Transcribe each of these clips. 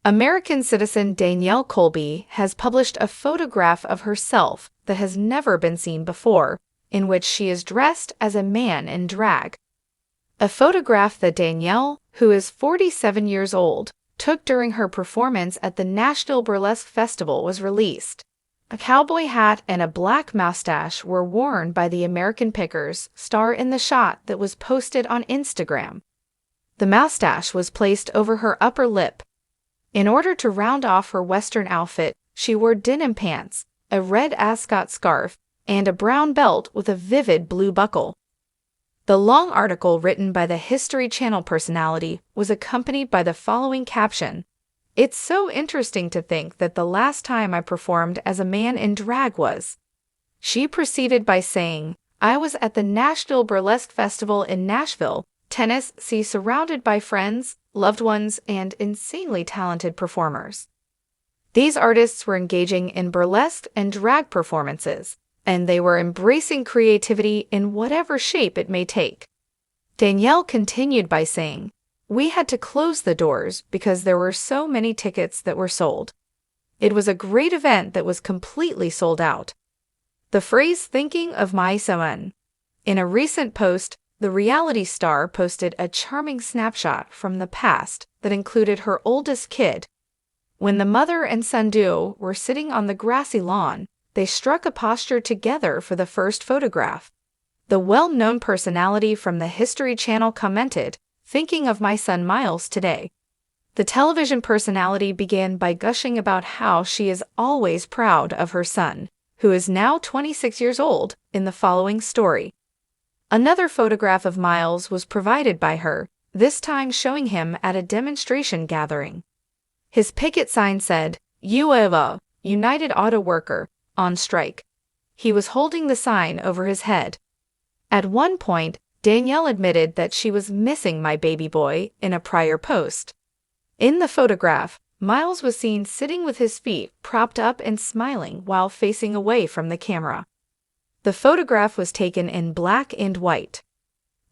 American citizen Danielle Colby has published a photograph of herself that has never been seen before, in which she is dressed as a man in drag. A photograph that Danielle, who is 47 years old, took during her performance at the Nashville Burlesque Festival was released. A cowboy hat and a black mustache were worn by the American Pickers star in the shot that was posted on Instagram. The mustache was placed over her upper lip. In order to round off her Western outfit, she wore denim pants, a red ascot scarf, and a brown belt with a vivid blue buckle. The long article written by the History Channel personality was accompanied by the following caption: "It's so interesting to think that the last time I performed as a man in drag was." She proceeded by saying, "I was at the Nashville Burlesque Festival in Nashville, Tennessee, surrounded by friends, loved ones, and insanely talented performers. These artists were engaging in burlesque and drag performances, and they were embracing creativity in whatever shape it may take." Danielle continued by saying, "We had to close the doors because there were so many tickets that were sold. It was a great event that was completely sold out." The phrase "thinking of my son." In a recent post, the reality star posted a charming snapshot from the past that included her oldest kid. When the mother and son duo were sitting on the grassy lawn, they struck a posture together for the first photograph. The well-known personality from the History Channel commented, "Thinking of my son Miles today." The television personality began by gushing about how she is always proud of her son, who is now 26 years old, in the following story. Another photograph of Miles was provided by her, this time showing him at a demonstration gathering. His picket sign said, "UAW, United Auto Worker, on strike." He was holding the sign over his head. At one point, Danielle admitted that she was missing my baby boy in a prior post. In the photograph, Miles was seen sitting with his feet propped up and smiling while facing away from the camera. The photograph was taken in black and white.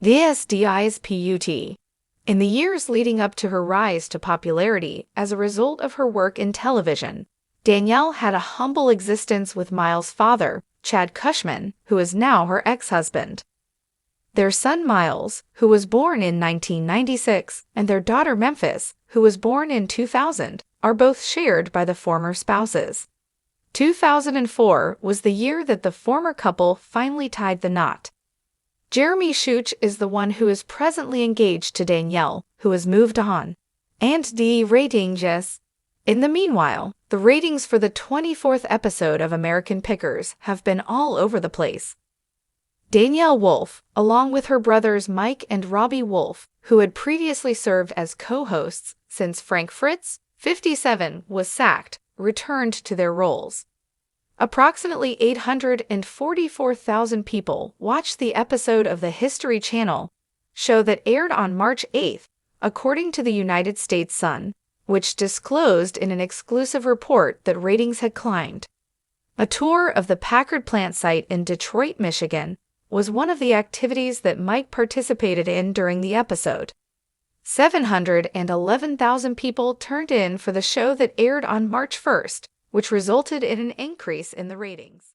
VSDISPUT. In the years leading up to her rise to popularity as a result of her work in television, Danielle had a humble existence with Miles' father, Chad Cushman, who is now her ex-husband. Their son Miles, who was born in 1996, and their daughter Memphis, who was born in 2000, are both shared by the former spouses. 2004 was the year that the former couple finally tied the knot. Jeremy Schuch is the one who is presently engaged to Danielle, who has moved on. And the ratings. In the meanwhile, the ratings for the 24th episode of American Pickers have been all over the place. Danielle Wolfe, along with her brothers Mike and Robbie Wolfe, who had previously served as co-hosts since Frank Fritz, 57, was sacked, returned to their roles. Approximately 844,000 people watched the episode of the History Channel show that aired on March 8, according to the United States Sun, which disclosed in an exclusive report that ratings had climbed. A tour of the Packard plant site in Detroit, Michigan, was one of the activities that Mike participated in during the episode. 711,000 people turned in for the show that aired on March 1st, which resulted in an increase in the ratings.